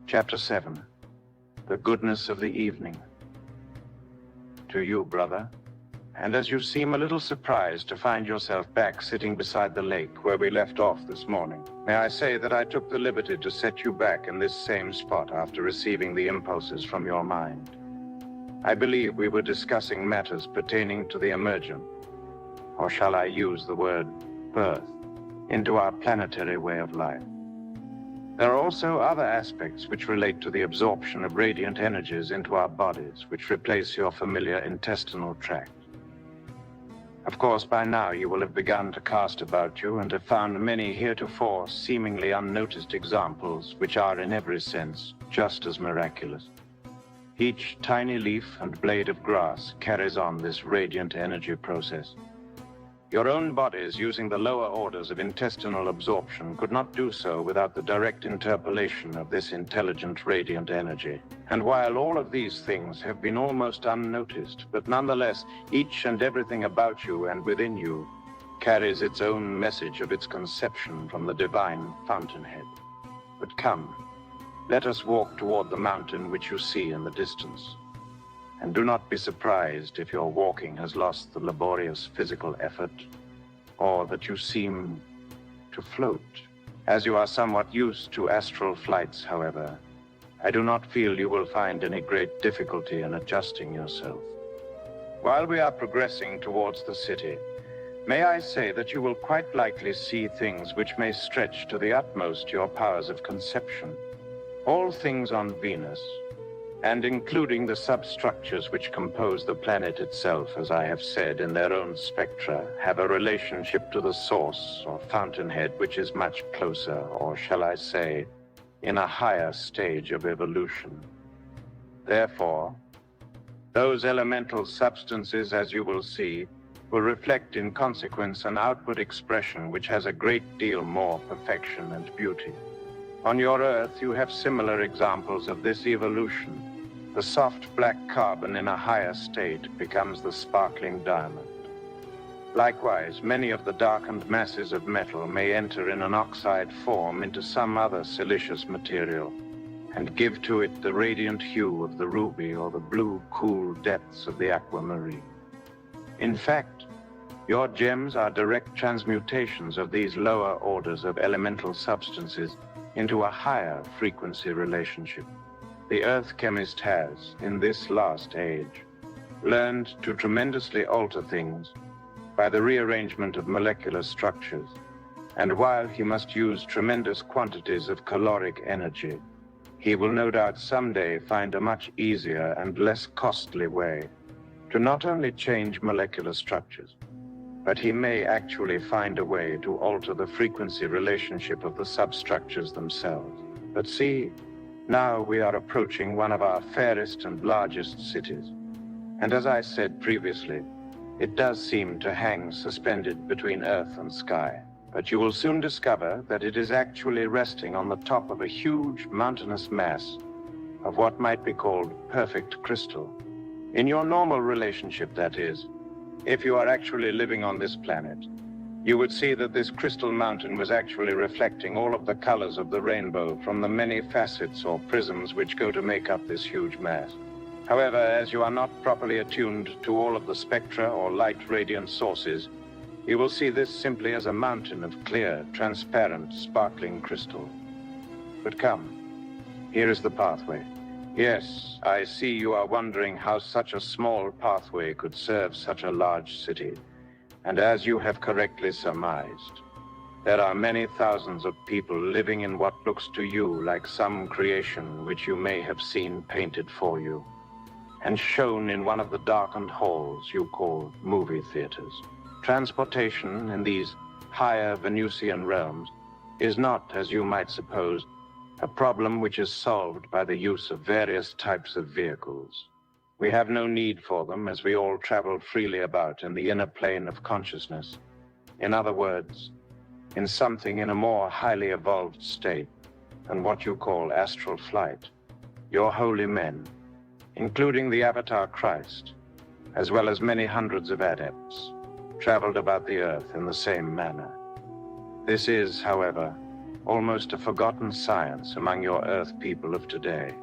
Chapter 7. The Goodness of the Evening. To you, brother, and as you seem a little surprised to find yourself back sitting beside the lake where we left off this morning, may I say that I took the liberty to set you back in this same spot after receiving the impulses from your mind. I believe we were discussing matters pertaining to the emergent, or shall I use the word birth, into our planetary way of life. There are also other aspects which relate to the absorption of radiant energies into our bodies, which replace your familiar intestinal tract. Of course, by now you will have begun to cast about you and have found many heretofore seemingly unnoticed examples which are in every sense just as miraculous. Each tiny leaf and blade of grass carries on this radiant energy process. Your own bodies, using the lower orders of intestinal absorption, could not do so without the direct interpolation of this intelligent radiant energy. And while all of these things have been almost unnoticed, but nonetheless, each and everything about you and within you carries its own message of its conception from the Divine Fountainhead. But come, let us walk toward the mountain which you see in the distance. And do not be surprised if your walking has lost the laborious physical effort, or that you seem to float. As you are somewhat used to astral flights, however, I do not feel you will find any great difficulty in adjusting yourself. While we are progressing towards the city, may I say that you will quite likely see things which may stretch to the utmost your powers of conception. All things on Venus, and including the substructures which compose the planet itself, as I have said, in their own spectra, have a relationship to the source or fountainhead which is much closer, or shall I say, in a higher stage of evolution. Therefore, those elemental substances, as you will see, will reflect in consequence an outward expression which has a great deal more perfection and beauty. On your Earth, you have similar examples of this evolution. The soft black carbon in a higher state becomes the sparkling diamond. Likewise, many of the darkened masses of metal may enter in an oxide form into some other silicious material and give to it the radiant hue of the ruby or the blue, cool depths of the aquamarine. In fact, your gems are direct transmutations of these lower orders of elemental substances into a higher frequency relationship. The Earth chemist has, in this last age, learned to tremendously alter things by the rearrangement of molecular structures, and while he must use tremendous quantities of caloric energy, he will no doubt someday find a much easier and less costly way to not only change molecular structures, but he may actually find a way to alter the frequency relationship of the substructures themselves. But see, now we are approaching one of our fairest and largest cities. And as I said previously, it does seem to hang suspended between earth and sky. But you will soon discover that it is actually resting on the top of a huge mountainous mass of what might be called perfect crystal. In your normal relationship, that is, if you are actually living on this planet, you would see that this crystal mountain was actually reflecting all of the colors of the rainbow from the many facets or prisms which go to make up this huge mass. However, as you are not properly attuned to all of the spectra or light radiant sources, you will see this simply as a mountain of clear, transparent, sparkling crystal. But come, here is the pathway. Yes, I see you are wondering how such a small pathway could serve such a large city. And as you have correctly surmised, there are many thousands of people living in what looks to you like some creation which you may have seen painted for you and shown in one of the darkened halls you call movie theaters. Transportation in these higher Venusian realms is not, as you might suppose, a problem which is solved by the use of various types of vehicles. We have no need for them, as we all travel freely about in the inner plane of consciousness. In other words, in something in a more highly evolved state than what you call astral flight. Your holy men, including the Avatar Christ, as well as many hundreds of adepts, traveled about the earth in the same manner. This is, however, almost a forgotten science among your Earth people of today.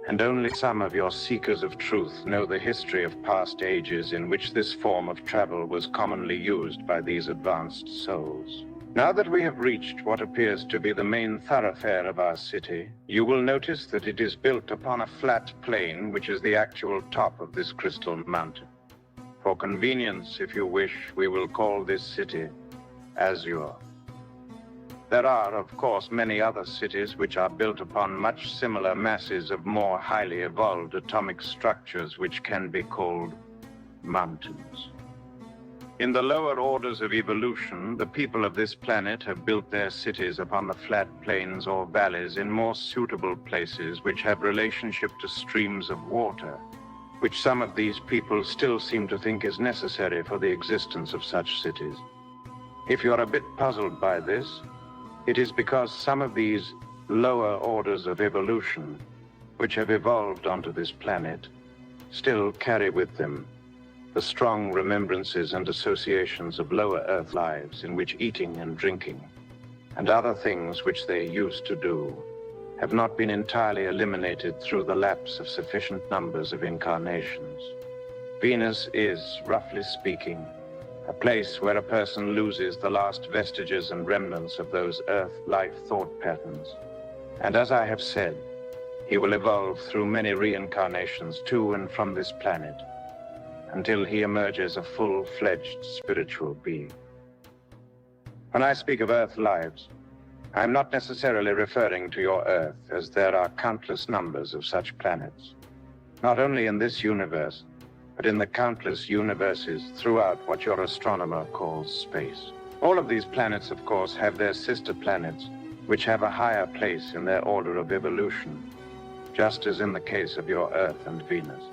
And only some of your seekers of truth know the history of past ages in which this form of travel was commonly used by these advanced souls. Now that we have reached what appears to be the main thoroughfare of our city, you will notice that it is built upon a flat plain which is the actual top of this crystal mountain. For convenience, if you wish, we will call this city Azure. There are, of course, many other cities which are built upon much similar masses of more highly evolved atomic structures which can be called mountains. In the lower orders of evolution, the people of this planet have built their cities upon the flat plains or valleys in more suitable places which have relationship to streams of water, which some of these people still seem to think is necessary for the existence of such cities. If you're a bit puzzled by this, it is because some of these lower orders of evolution, which have evolved onto this planet, still carry with them the strong remembrances and associations of lower Earth lives in which eating and drinking, and other things which they used to do, have not been entirely eliminated through the lapse of sufficient numbers of incarnations. Venus is, roughly speaking, a place where a person loses the last vestiges and remnants of those Earth life thought patterns. And as I have said, he will evolve through many reincarnations to and from this planet, until he emerges a full-fledged spiritual being. When I speak of Earth lives, I'm not necessarily referring to your Earth, as there are countless numbers of such planets, not only in this universe, but in the countless universes throughout what your astronomer calls space. All of these planets, of course, have their sister planets, which have a higher place in their order of evolution, just as in the case of your Earth and Venus.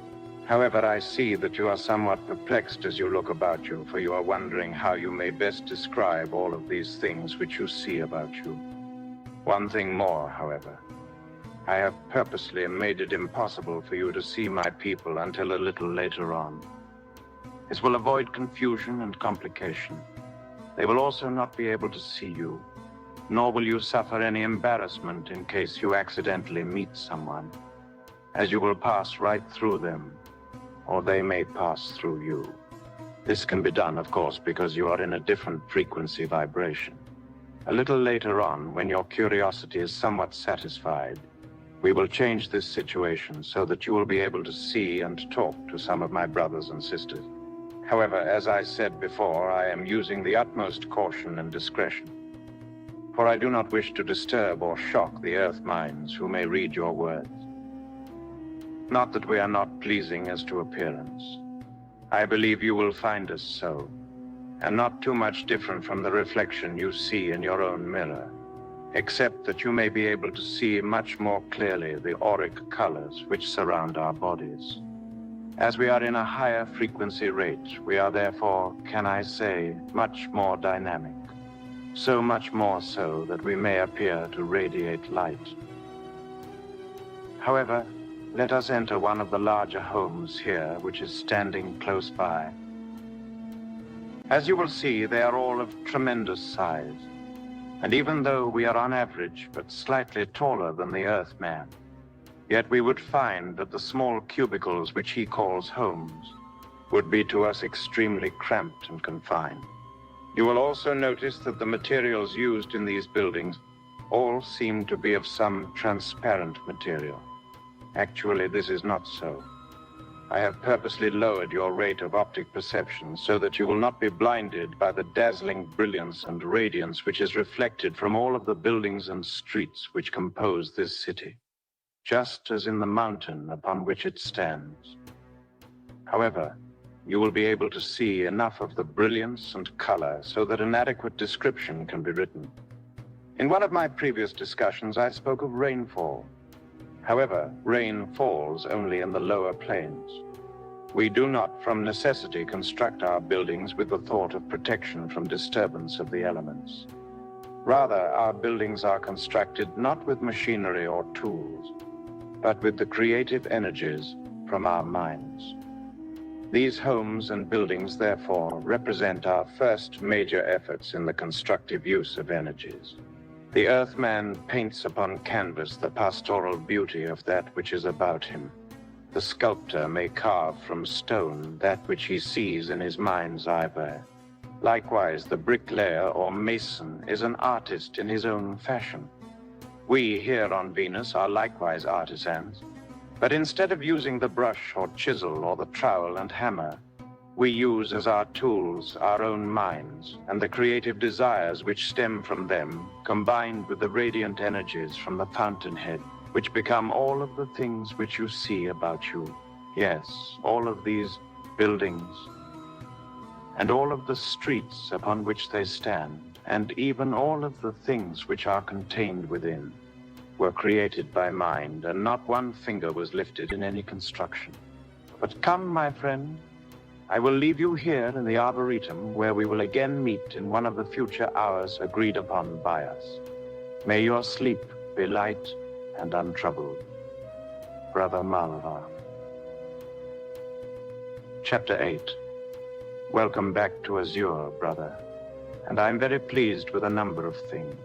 However, I see that you are somewhat perplexed as you look about you, for you are wondering how you may best describe all of these things which you see about you. One thing more, however. I have purposely made it impossible for you to see my people until a little later on. This will avoid confusion and complication. They will also not be able to see you, nor will you suffer any embarrassment in case you accidentally meet someone, as you will pass right through them, or they may pass through you. This can be done, of course, because you are in a different frequency vibration. A little later on, when your curiosity is somewhat satisfied, we will change this situation so that you will be able to see and talk to some of my brothers and sisters. However, as I said before, I am using the utmost caution and discretion, for I do not wish to disturb or shock the Earth minds who may read your words. Not that we are not pleasing as to appearance. I believe you will find us so, and not too much different from the reflection you see in your own mirror, except that you may be able to see much more clearly the auric colors which surround our bodies. As we are in a higher frequency rate, we are therefore, can I say, much more dynamic. So much more so that we may appear to radiate light. However, let us enter one of the larger homes here, which is standing close by. As you will see, they are all of tremendous size. And even though we are on average but slightly taller than the Earthman, yet we would find that the small cubicles which he calls homes would be to us extremely cramped and confined. You will also notice that the materials used in these buildings all seem to be of some transparent material. Actually, this is not so. I have purposely lowered your rate of optic perception so that you will not be blinded by the dazzling brilliance and radiance which is reflected from all of the buildings and streets which compose this city, just as in the mountain upon which it stands. However, you will be able to see enough of the brilliance and color so that an adequate description can be written. In one of my previous discussions, I spoke of rainfall. However, rain falls only in the lower planes. We do not, from necessity, construct our buildings with the thought of protection from disturbance of the elements. Rather, our buildings are constructed not with machinery or tools, but with the creative energies from our minds. These homes and buildings, therefore, represent our first major efforts in the constructive use of energies. The Earthman paints upon canvas the pastoral beauty of that which is about him. The sculptor may carve from stone that which he sees in his mind's eye there. Likewise, the bricklayer or mason is an artist in his own fashion. We here on Venus are likewise artisans, but instead of using the brush or chisel or the trowel and hammer, we use as our tools our own minds and the creative desires which stem from them, combined with the radiant energies from the fountainhead, which become all of the things which you see about you. Yes, all of these buildings, and all of the streets upon which they stand, and even all of the things which are contained within, were created by mind, and not one finger was lifted in any construction. But come, my friend, I will leave you here in the Arboretum, where we will again meet in one of the future hours agreed upon by us. May your sleep be light and untroubled. Brother Malva. Chapter 8. Welcome back to Azure, brother. And I'm very pleased with a number of things.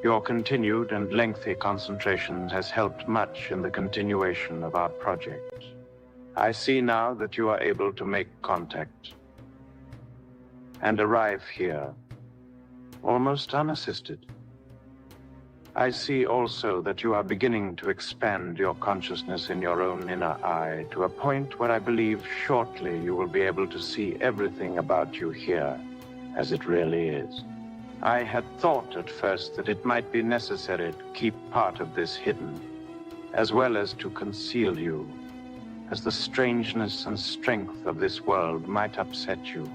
Your continued and lengthy concentration has helped much in the continuation of our project. I see now that you are able to make contact and arrive here almost unassisted. I see also that you are beginning to expand your consciousness in your own inner eye to a point where I believe shortly you will be able to see everything about you here as it really is. I had thought at first that it might be necessary to keep part of this hidden, as well as to conceal you, as the strangeness and strength of this world might upset you.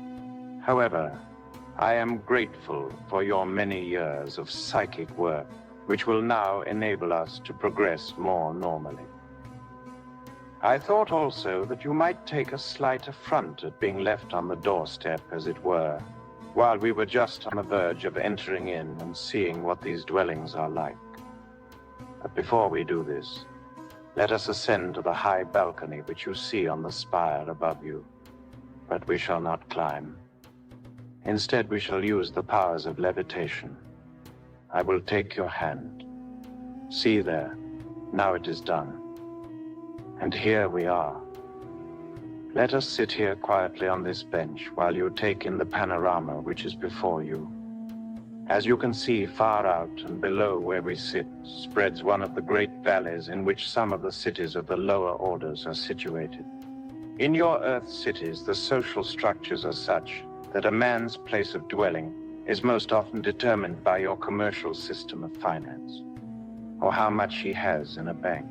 However, I am grateful for your many years of psychic work, which will now enable us to progress more normally. I thought also that you might take a slight affront at being left on the doorstep, as it were, while we were just on the verge of entering in and seeing what these dwellings are like. But before we do this, let us ascend to the high balcony which you see on the spire above you. But we shall not climb. Instead, we shall use the powers of levitation. I will take your hand. See there, now it is done. And here we are. Let us sit here quietly on this bench while you take in the panorama which is before you. As you can see, far out and below where we sit spreads one of the great valleys in which some of the cities of the lower orders are situated. In your Earth cities, the social structures are such that a man's place of dwelling is most often determined by your commercial system of finance, or how much he has in a bank.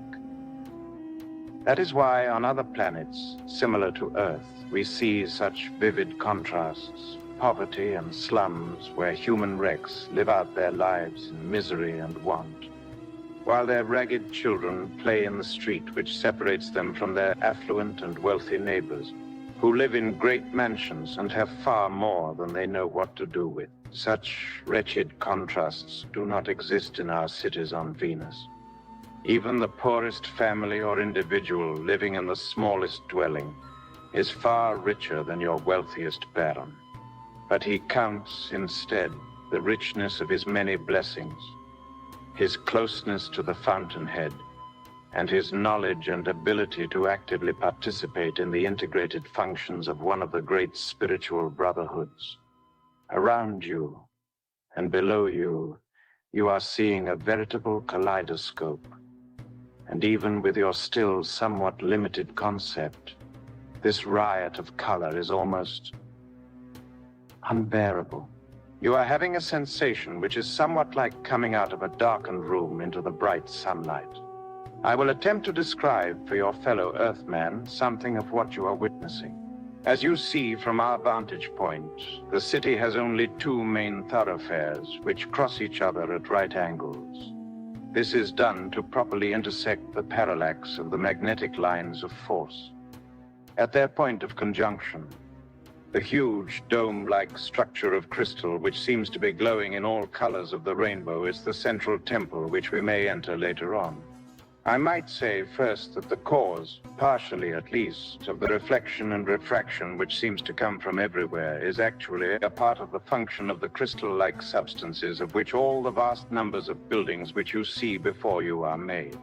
That is why on other planets, similar to Earth, we see such vivid contrasts, poverty and slums where human wrecks live out their lives in misery and want, while their ragged children play in the street which separates them from their affluent and wealthy neighbors, who live in great mansions and have far more than they know what to do with. Such wretched contrasts do not exist in our cities on Venus. Even the poorest family or individual living in the smallest dwelling is far richer than your wealthiest baron. But he counts instead the richness of his many blessings, his closeness to the fountainhead, and his knowledge and ability to actively participate in the integrated functions of one of the great spiritual brotherhoods. Around you and below you, you are seeing a veritable kaleidoscope. And even with your still somewhat limited concept, this riot of color is almost unbearable. You are having a sensation which is somewhat like coming out of a darkened room into the bright sunlight. I will attempt to describe for your fellow Earthman something of what you are witnessing. As you see from our vantage point, the city has only two main thoroughfares which cross each other at right angles. This is done to properly intersect the parallax of the magnetic lines of force. At their point of conjunction, the huge dome-like structure of crystal which seems to be glowing in all colors of the rainbow is the central temple which we may enter later on. I might say first that the cause, partially at least, of the reflection and refraction which seems to come from everywhere is actually a part of the function of the crystal-like substances of which all the vast numbers of buildings which you see before you are made.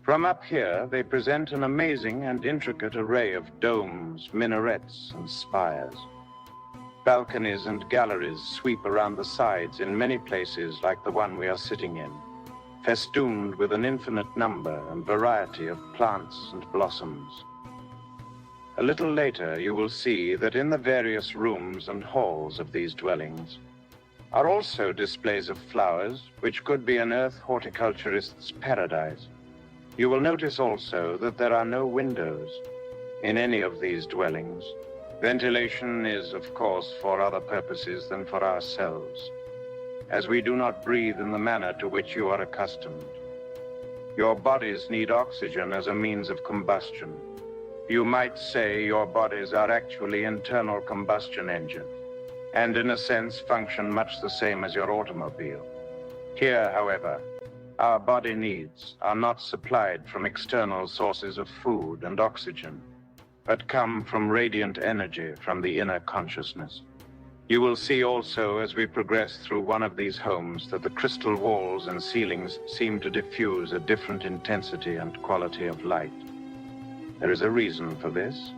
From up here, they present an amazing and intricate array of domes, minarets, and spires. Balconies and galleries sweep around the sides in many places like the one we are sitting in, festooned with an infinite number and variety of plants and blossoms. A little later, you will see that in the various rooms and halls of these dwellings are also displays of flowers, which could be an earth horticulturist's paradise. You will notice also that there are no windows in any of these dwellings. Ventilation is, of course, for other purposes than for ourselves, as we do not breathe in the manner to which you are accustomed. Your bodies need oxygen as a means of combustion. You might say your bodies are actually internal combustion engines, and in a sense function much the same as your automobile. Here, however, our body needs are not supplied from external sources of food and oxygen, but come from radiant energy from the inner consciousness. You will see also as we progress through one of these homes that the crystal walls and ceilings seem to diffuse a different intensity and quality of light. There is a reason for this.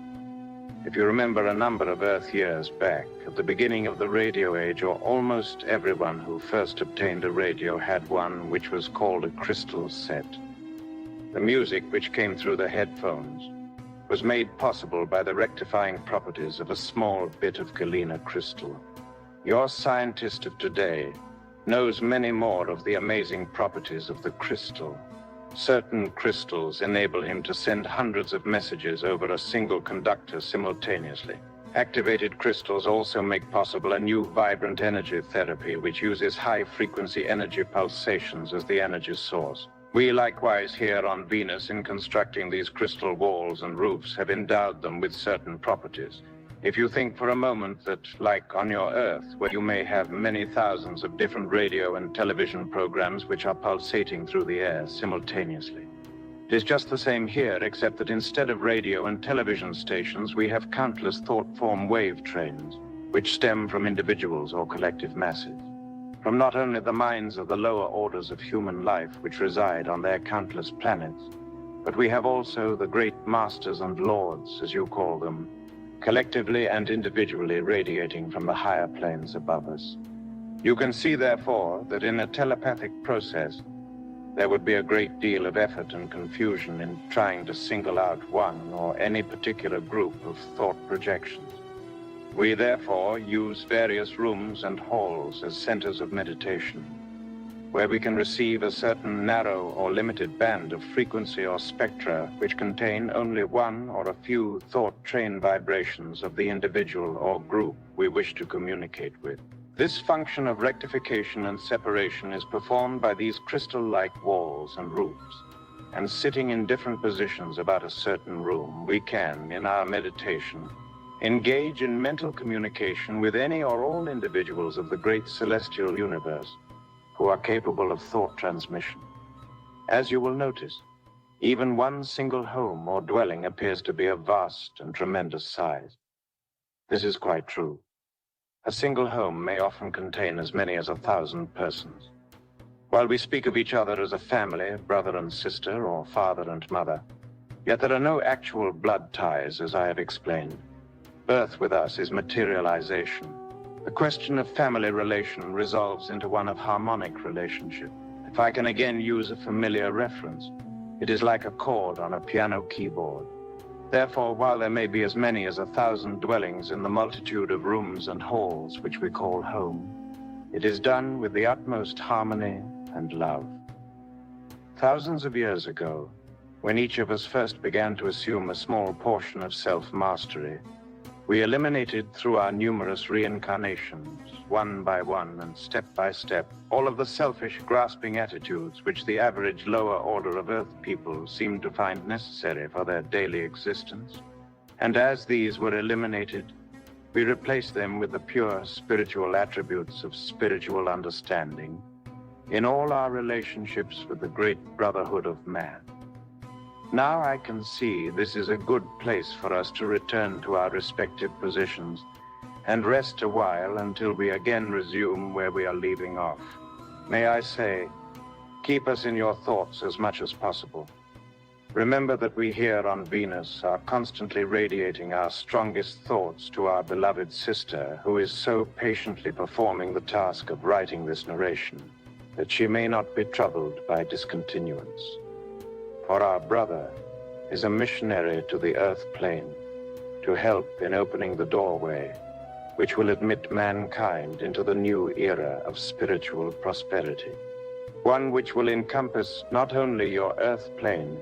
If you remember a number of Earth years back, at the beginning of the radio age, or almost everyone who first obtained a radio had one which was called a crystal set. The music which came through the headphones was made possible by the rectifying properties of a small bit of galena crystal. Your scientist of today knows many more of the amazing properties of the crystal. Certain crystals enable him to send hundreds of messages over a single conductor simultaneously. Activated crystals also make possible a new vibrant energy therapy which uses high-frequency energy pulsations as the energy source. We likewise here on Venus, in constructing these crystal walls and roofs, have endowed them with certain properties. If you think for a moment that, like on your Earth, where you may have many thousands of different radio and television programs which are pulsating through the air simultaneously. It is just the same here, except that instead of radio and television stations, we have countless thought-form wave trains, which stem from individuals or collective masses, from not only the minds of the lower orders of human life which reside on their countless planets, but we have also the great masters and lords, as you call them, collectively and individually radiating from the higher planes above us. You can see, therefore, that in a telepathic process, there would be a great deal of effort and confusion in trying to single out one or any particular group of thought projections. We, therefore, use various rooms and halls as centers of meditation, where we can receive a certain narrow or limited band of frequency or spectra which contain only one or a few thought-train vibrations of the individual or group we wish to communicate with. This function of rectification and separation is performed by these crystal-like walls and roofs, and sitting in different positions about a certain room, we can, in our meditation, engage in mental communication with any or all individuals of the great celestial universe who are capable of thought transmission. As you will notice, even one single home or dwelling appears to be of vast and tremendous size. This is quite true. A single home may often contain as many as 1,000 persons. While we speak of each other as a family, brother and sister, or father and mother, yet there are no actual blood ties, as I have explained. Birth with us is materialization. The question of family relation resolves into one of harmonic relationship. If I can again use a familiar reference, it is like a chord on a piano keyboard. Therefore, while there may be as many as 1,000 dwellings in the multitude of rooms and halls which we call home, it is done with the utmost harmony and love. Thousands of years ago, when each of us first began to assume a small portion of self-mastery, we eliminated through our numerous reincarnations, one by one and step by step, all of the selfish, grasping attitudes which the average lower order of Earth people seem to find necessary for their daily existence. And as these were eliminated, we replaced them with the pure spiritual attributes of spiritual understanding in all our relationships with the great brotherhood of man. Now I can see this is a good place for us to return to our respective positions and rest a while until we again resume where we are leaving off. May I say, keep us in your thoughts as much as possible. Remember that we here on Venus are constantly radiating our strongest thoughts to our beloved sister, who is so patiently performing the task of writing this narration, that she may not be troubled by discontinuance. For our brother is a missionary to the Earth plane, to help in opening the doorway, which will admit mankind into the new era of spiritual prosperity. One which will encompass not only your Earth plane,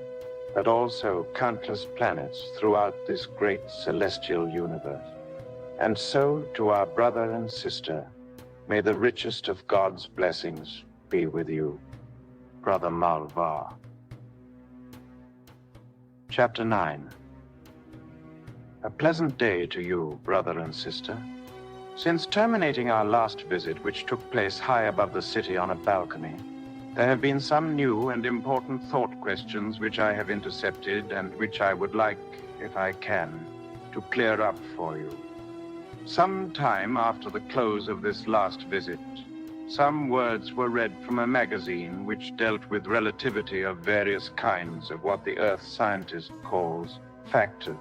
but also countless planets throughout this great celestial universe. And so, to our brother and sister, may the richest of God's blessings be with you, Brother Malvar. Chapter 9. A pleasant day to you, brother and sister. Since terminating our last visit, which took place high above the city on a balcony, there have been some new and important thought questions which I have intercepted and which I would like, if I can, to clear up for you. Some time after the close of this last visit, some words were read from a magazine which dealt with relativity of various kinds of what the Earth scientist calls factor.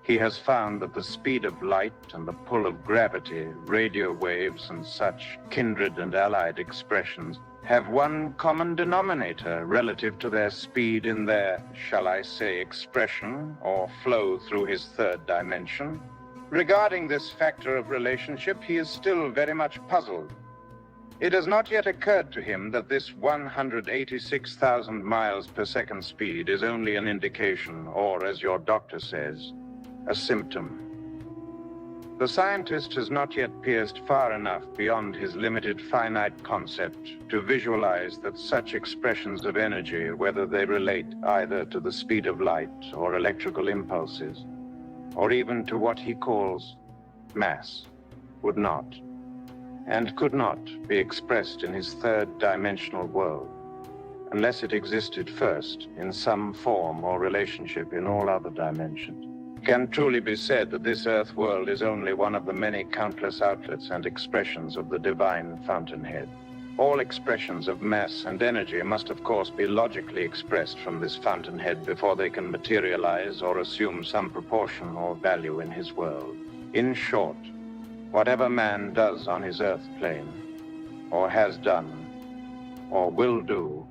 He has found that the speed of light and the pull of gravity, radio waves, and such kindred and allied expressions have one common denominator relative to their speed in their, shall I say, expression or flow through his third dimension. Regarding this factor of relationship, he is still very much puzzled. It has not yet occurred to him that this 186,000 miles per second speed is only an indication, or as your doctor says, a symptom. The scientist has not yet pierced far enough beyond his limited finite concept to visualize that such expressions of energy, whether they relate either to the speed of light or electrical impulses, or even to what he calls mass, would not, and could not be expressed in his third dimensional world, unless it existed first in some form or relationship in all other dimensions. It can truly be said that this Earth world is only one of the many countless outlets and expressions of the Divine Fountainhead. All expressions of mass and energy must of course be logically expressed from this fountainhead before they can materialize or assume some proportion or value in his world. In short, whatever man does on his Earth plane, or has done, or will do,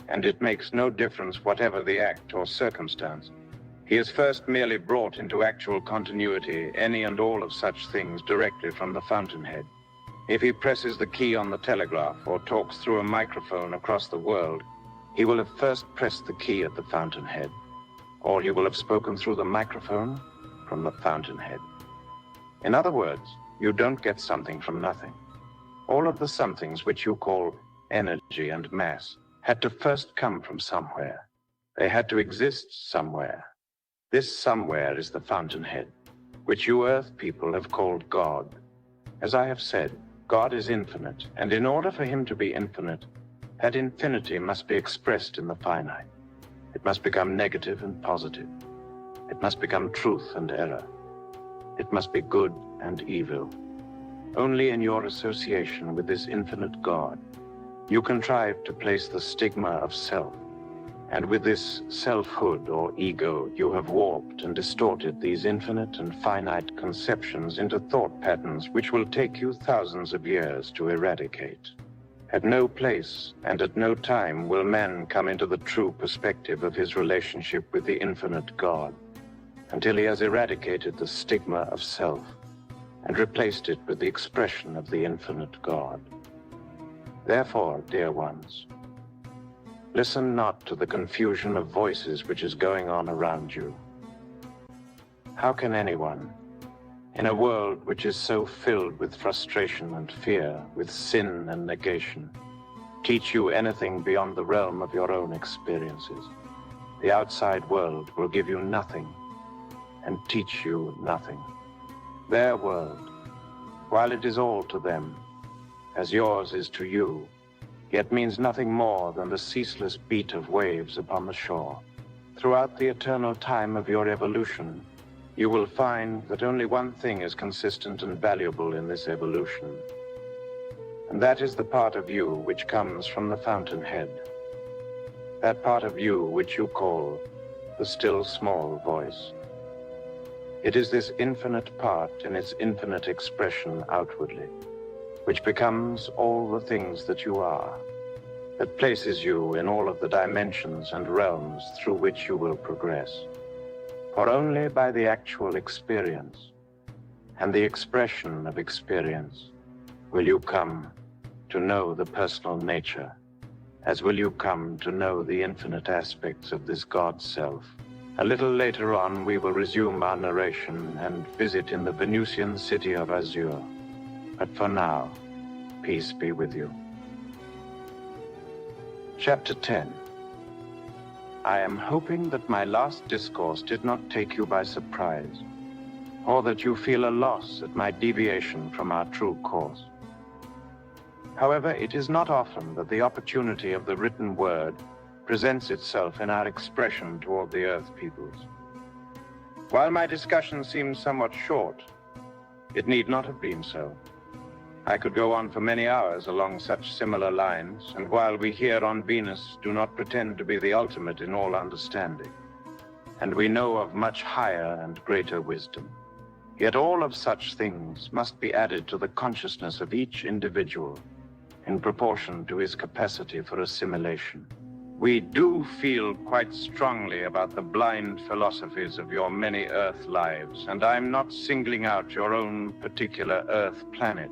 and it makes no difference whatever the act or circumstance, he is first merely brought into actual continuity, any and all of such things, directly from the fountainhead. If he presses the key on the telegraph or talks through a microphone across the world, he will have first pressed the key at the fountainhead, or he will have spoken through the microphone from the fountainhead. In other words, you don't get something from nothing. All of the somethings which you call energy and mass had to first come from somewhere. They had to exist somewhere. This somewhere is the fountainhead, which you Earth people have called God. As I have said, God is infinite, and in order for him to be infinite, that infinity must be expressed in the finite. It must become negative and positive. It must become truth and error. It must be good and evil. Only in your association with this infinite God, you contrive to place the stigma of self. And with this selfhood or ego, you have warped and distorted these infinite and finite conceptions into thought patterns which will take you thousands of years to eradicate. At no place and at no time will man come into the true perspective of his relationship with the infinite God, until he has eradicated the stigma of self and replaced it with the expression of the infinite God. Therefore, dear ones, listen not to the confusion of voices which is going on around you. How can anyone, in a world which is so filled with frustration and fear, with sin and negation, teach you anything beyond the realm of your own experiences? The outside world will give you nothing and teach you nothing. Their world, while it is all to them, as yours is to you, yet means nothing more than the ceaseless beat of waves upon the shore, throughout the eternal time of your evolution, you will find that only one thing is consistent and valuable in this evolution. And that is the part of you which comes from the Fountainhead. That part of you which you call the still small voice. It is this infinite part in its infinite expression outwardly, which becomes all the things that you are, that places you in all of the dimensions and realms through which you will progress. For only by the actual experience and the expression of experience will you come to know the personal nature, as will you come to know the infinite aspects of this God Self. A little later on, we will resume our narration and visit in the Venusian city of Azure. But for now, peace be with you. Chapter 10. I am hoping that my last discourse did not take you by surprise, or that you feel a loss at my deviation from our true course. However, it is not often that the opportunity of the written word presents itself in our expression toward the Earth peoples. While my discussion seems somewhat short, it need not have been so. I could go on for many hours along such similar lines, and while we here on Venus do not pretend to be the ultimate in all understanding, and we know of much higher and greater wisdom, yet all of such things must be added to the consciousness of each individual in proportion to his capacity for assimilation. We do feel quite strongly about the blind philosophies of your many Earth lives, and I'm not singling out your own particular Earth planet.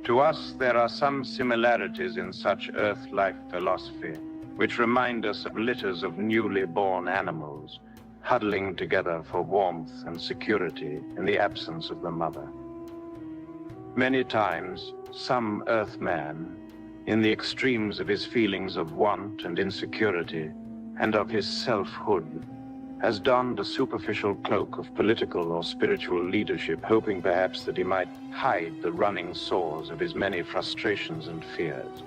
To us, there are some similarities in such Earth-life philosophy, which remind us of litters of newly born animals, huddling together for warmth and security in the absence of the mother. Many times, some Earthman, in the extremes of his feelings of want and insecurity, and of his selfhood, has donned a superficial cloak of political or spiritual leadership, hoping perhaps that he might hide the running sores of his many frustrations and fears.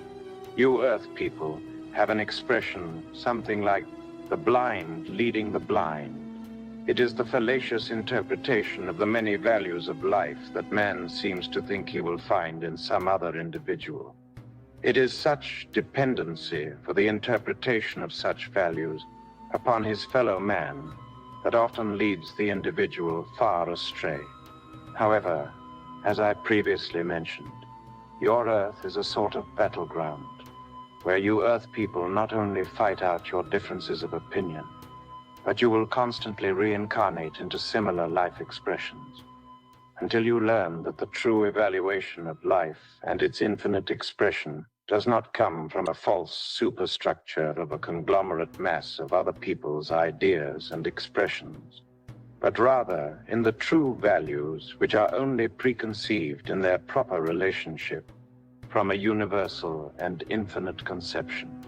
You Earth people have an expression something like the blind leading the blind. It is the fallacious interpretation of the many values of life that man seems to think he will find in some other individual. It is such dependency for the interpretation of such values upon his fellow man that often leads the individual far astray. However, as I previously mentioned, your Earth is a sort of battleground where you Earth people not only fight out your differences of opinion, but you will constantly reincarnate into similar life expressions until you learn that the true evaluation of life and its infinite expression does not come from a false superstructure of a conglomerate mass of other people's ideas and expressions, but rather in the true values which are only preconceived in their proper relationship from a universal and infinite conception.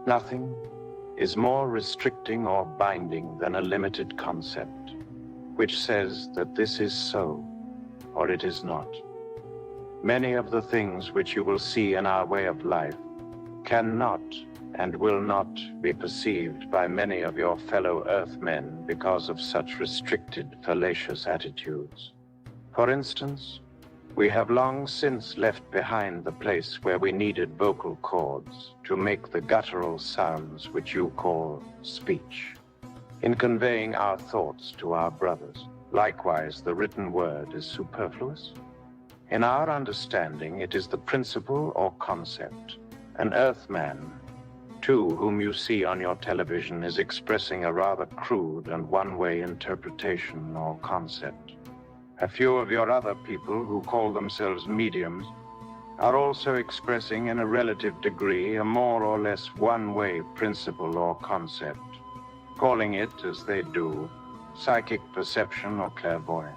Nothing is more restricting or binding than a limited concept, which says that this is so, or it is not. Many of the things which you will see in our way of life cannot and will not be perceived by many of your fellow Earthmen because of such restricted, fallacious attitudes. For instance, we have long since left behind the place where we needed vocal cords to make the guttural sounds which you call speech, in conveying our thoughts to our brothers. Likewise, the written word is superfluous. In our understanding, it is the principle or concept. An Earthman, too, whom you see on your television, is expressing a rather crude and one-way interpretation or concept. A few of your other people, who call themselves mediums, are also expressing in a relative degree a more or less one-way principle or concept, calling it, as they do, psychic perception or clairvoyant.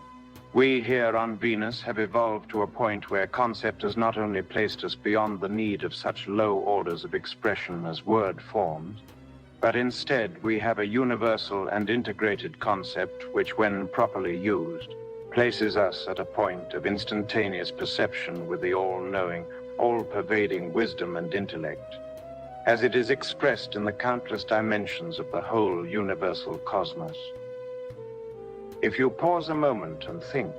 We here on Venus have evolved to a point where concept has not only placed us beyond the need of such low orders of expression as word forms, but instead we have a universal and integrated concept which, when properly used, places us at a point of instantaneous perception with the all-knowing, all-pervading wisdom and intellect. as it is expressed in the countless dimensions of the whole universal cosmos. If you pause a moment and think,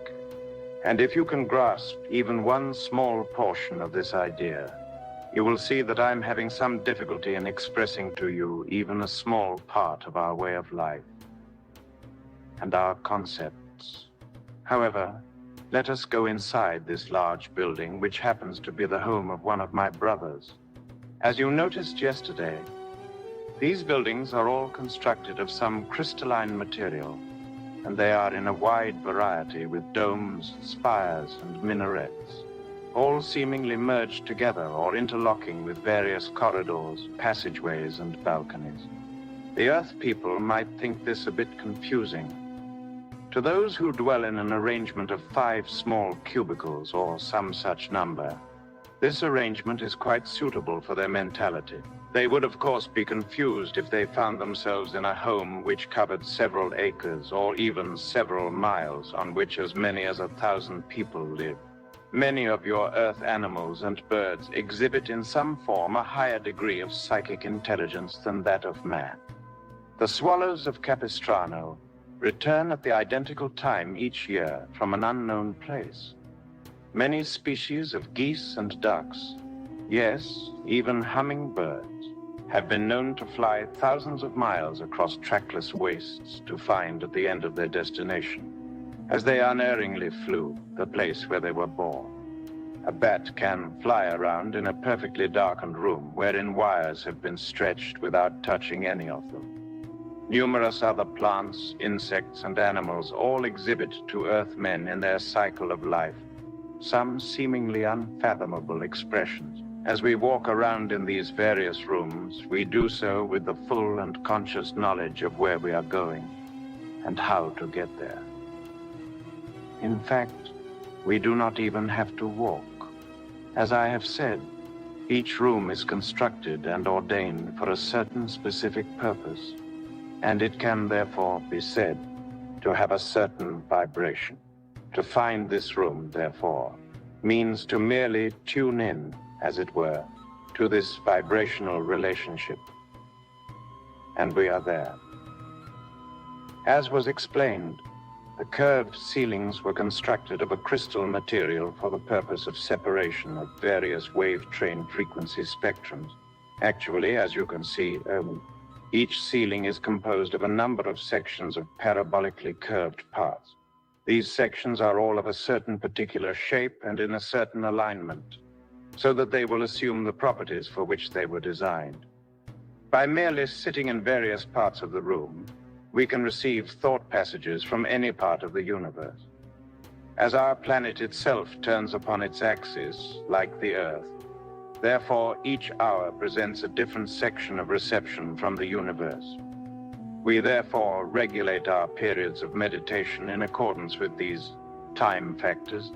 and if you can grasp even one small portion of this idea, you will see that I'm having some difficulty in expressing to you even a small part of our way of life and our concepts. However, let us go inside this large building, which happens to be the home of one of my brothers. As you noticed yesterday, these buildings are all constructed of some crystalline material, and they are in a wide variety with domes, spires, and minarets, all seemingly merged together or interlocking with various corridors, passageways, and balconies. The Earth people might think this a bit confusing. To those who dwell in an arrangement of 5 small cubicles or some such number, this arrangement is quite suitable for their mentality. They would, of course, be confused if they found themselves in a home which covered several acres or even several miles, on which as many as 1,000 people live. Many of your Earth animals and birds exhibit in some form a higher degree of psychic intelligence than that of man. The swallows of Capistrano return at the identical time each year from an unknown place. Many species of geese and ducks, yes, even hummingbirds, have been known to fly thousands of miles across trackless wastes to find at the end of their destination, as they unerringly flew, the place where they were born. A bat can fly around in a perfectly darkened room wherein wires have been stretched without touching any of them. Numerous other plants, insects, and animals all exhibit to Earthmen in their cycle of life some seemingly unfathomable expressions. As we walk around in these various rooms, we do so with the full and conscious knowledge of where we are going and how to get there. In fact, we do not even have to walk. As I have said, each room is constructed and ordained for a certain specific purpose, and it can therefore be said to have a certain vibration. To find this room, therefore, means to merely tune in, as it were, to this vibrational relationship. And we are there. As was explained, the curved ceilings were constructed of a crystal material for the purpose of separation of various wave-train frequency spectrums. Actually, as you can see, each ceiling is composed of a number of sections of parabolically curved parts. These sections are all of a certain particular shape and in a certain alignment, so that they will assume the properties for which they were designed. By merely sitting in various parts of the room, we can receive thought passages from any part of the universe. As our planet itself turns upon its axis, like the Earth, therefore each hour presents a different section of reception from the universe. We therefore regulate our periods of meditation in accordance with these time factors,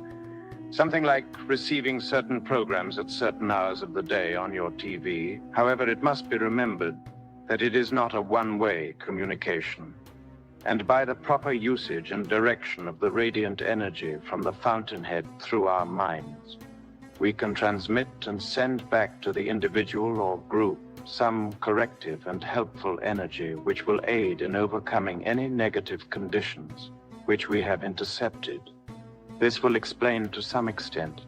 something like receiving certain programs at certain hours of the day on your TV. However, it must be remembered that it is not a one-way communication, and by the proper usage and direction of the radiant energy from the fountainhead through our minds, we can transmit and send back to the individual or group some corrective and helpful energy which will aid in overcoming any negative conditions which we have intercepted. This will explain to some extent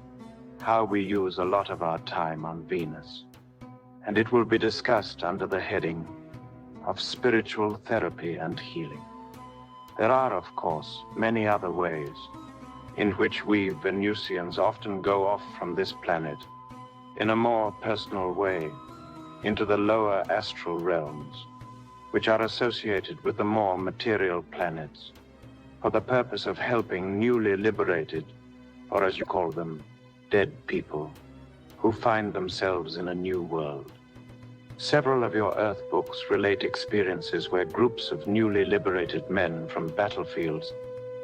how we use a lot of our time on Venus, and it will be discussed under the heading of spiritual therapy and healing. There are, of course, many other ways in which we Venusians often go off from this planet in a more personal way into the lower astral realms, which are associated with the more material planets, for the purpose of helping newly liberated, or as you call them, dead people, who find themselves in a new world. Several of your Earth books relate experiences where groups of newly liberated men from battlefields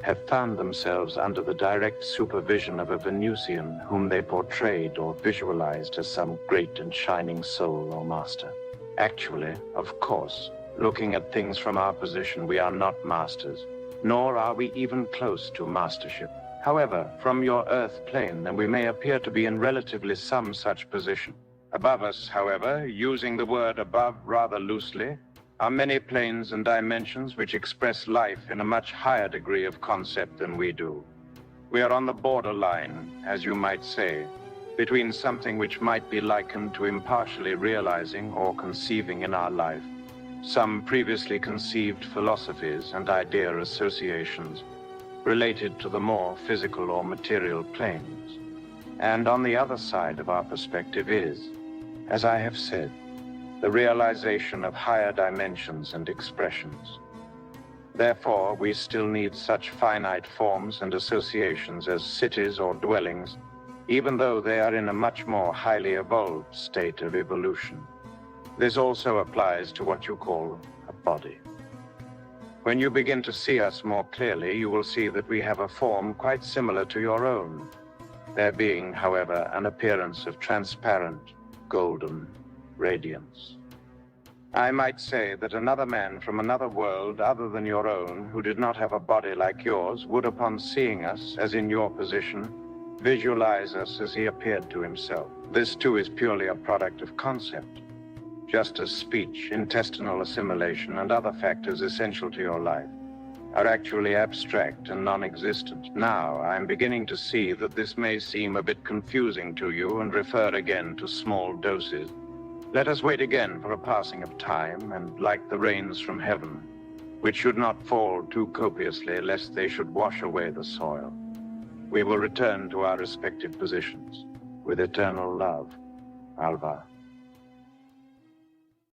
have found themselves under the direct supervision of a Venusian whom they portrayed or visualized as some great and shining soul or master. Actually, of course, looking at things from our position, we are not masters, nor are we even close to mastership. However, from your Earth plane, then we may appear to be in relatively some such position. Above us, however, using the word above rather loosely, are many planes and dimensions which express life in a much higher degree of concept than we do. We are on the borderline, as you might say, between something which might be likened to impartially realizing or conceiving in our life some previously conceived philosophies and idea associations related to the more physical or material planes. And on the other side of our perspective is, as I have said, the realization of higher dimensions and expressions. Therefore, we still need such finite forms and associations as cities or dwellings, even though they are in a much more highly evolved state of evolution. This also applies to what you call a body. When you begin to see us more clearly, you will see that we have a form quite similar to your own, there being, however, an appearance of transparent, golden radiance. I might say that another man from another world other than your own, who did not have a body like yours, would, upon seeing us, as in your position, visualize us as he appeared to himself. This, too, is purely a product of concept. Just as speech, intestinal assimilation, and other factors essential to your life are actually abstract and non-existent. Now, I'm beginning to see that this may seem a bit confusing to you and refer again to small doses. Let us wait again for a passing of time, and like the rains from heaven, which should not fall too copiously lest they should wash away the soil, we will return to our respective positions with eternal love. Alva.